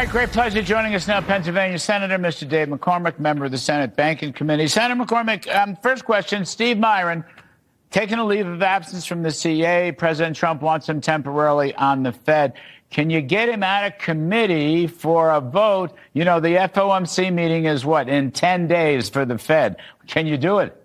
right, great pleasure joining us now, Pennsylvania Senator Mr. Dave McCormick, member of the Senate Banking Committee. Senator McCormick, first question, Steve Myron, taking a leave of absence from the CA. President Trump wants him temporarily on the Fed. Can you get him out of committee for a vote? You know, the FOMC meeting is what, in 10 days for the Fed. Can you do it?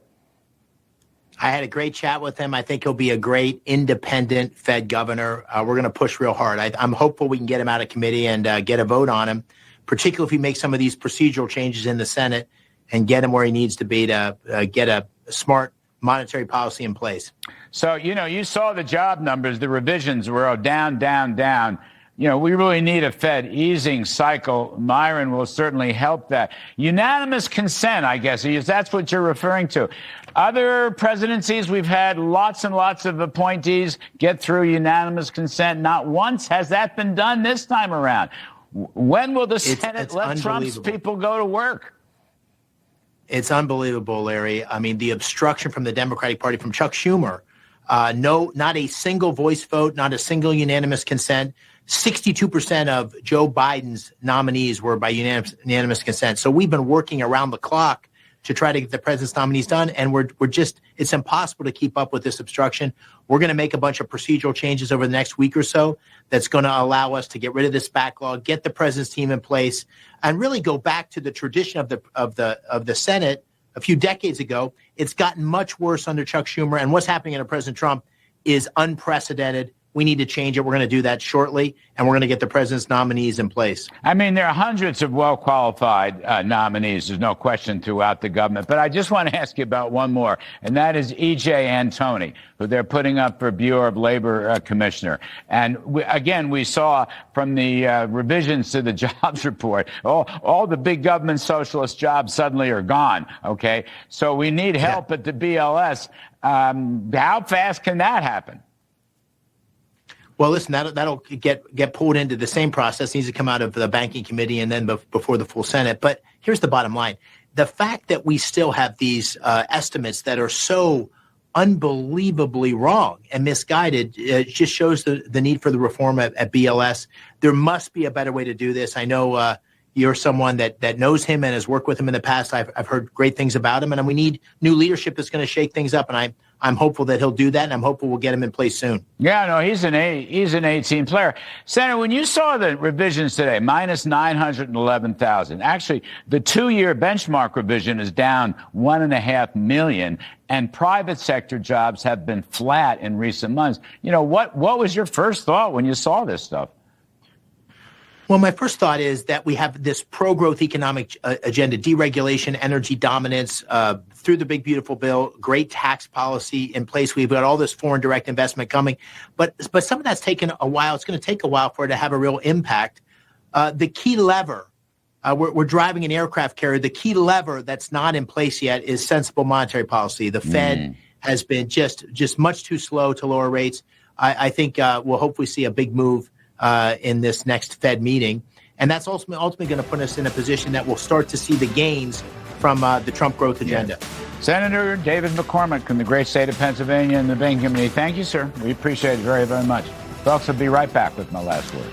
I had a great chat with him. I think he'll be a great independent Fed governor. We're going to push real hard. I'm hopeful we can get him out of committee and get a vote on him, particularly if we make some of these procedural changes in the Senate and get him where he needs to be to get a smart monetary policy in place. So, you know, you saw the job numbers. The revisions were down, down, down. You know, we really need a Fed easing cycle. Myron will certainly help that. Unanimous consent, I guess, that's what you're referring to. Other presidencies, we've had lots and lots of appointees get through unanimous consent. Not once has that been done this time around. When will the Senate let Trump's people go to work? It's unbelievable, Larry. I mean, the obstruction from the Democratic Party, from Chuck Schumer, not a single voice vote, not a single unanimous consent. 62% of Joe Biden's nominees were by unanimous consent. So we've been working around the clock to try to get the president's nominees done, and it's impossible to keep up with this obstruction. We're going to make a bunch of procedural changes over the next week or so that's going to allow us to get rid of this backlog, get the president's team in place, and really go back to the tradition of the Senate a few decades ago. It's gotten much worse under Chuck Schumer, and what's happening under President Trump is unprecedented. We need to change it. We're going to do that shortly, and we're going to get the president's nominees in place. I mean, there are hundreds of well-qualified nominees, there's no question, throughout the government. But I just want to ask you about one more, and that is E.J. Antoni, who they're putting up for Bureau of Labor Commissioner. And we saw from the revisions to the jobs report, all the big government socialist jobs suddenly are gone, okay? So we need help at the BLS. How fast can that happen? Well, listen, that'll get pulled into the same process. It needs to come out of the Banking Committee and then before the full Senate. But here's the bottom line. The fact that we still have these estimates that are so unbelievably wrong and misguided just shows the need for the reform at BLS. There must be a better way to do this. I know you're someone that knows him and has worked with him in the past. I've heard great things about him, and we need new leadership that's going to shake things up. And I'm hopeful that he'll do that, and I'm hopeful we'll get him in place soon. Yeah, no, he's an 18 player. Senator, when you saw the revisions today, minus 911,000, actually the 2-year benchmark revision is down 1.5 million, and private sector jobs have been flat in recent months. You know, what was your first thought when you saw this stuff? Well, my first thought is that we have this pro-growth economic agenda, deregulation, energy dominance, through the big, beautiful bill, great tax policy in place. We've got all this foreign direct investment coming. But some of that's taken a while. It's going to take a while for it to have a real impact. The key lever, we're driving an aircraft carrier. The key lever that's not in place yet is sensible monetary policy. The Fed has been just much too slow to lower rates. I think we'll hopefully see a big move in this next Fed meeting. And that's ultimately going to put us in a position that we'll start to see the gains from the Trump growth agenda. Yeah. Senator David McCormick from the great state of Pennsylvania and the Banking Committee. Thank you, sir. We appreciate it very, very much. Folks, I'll be right back with my last word.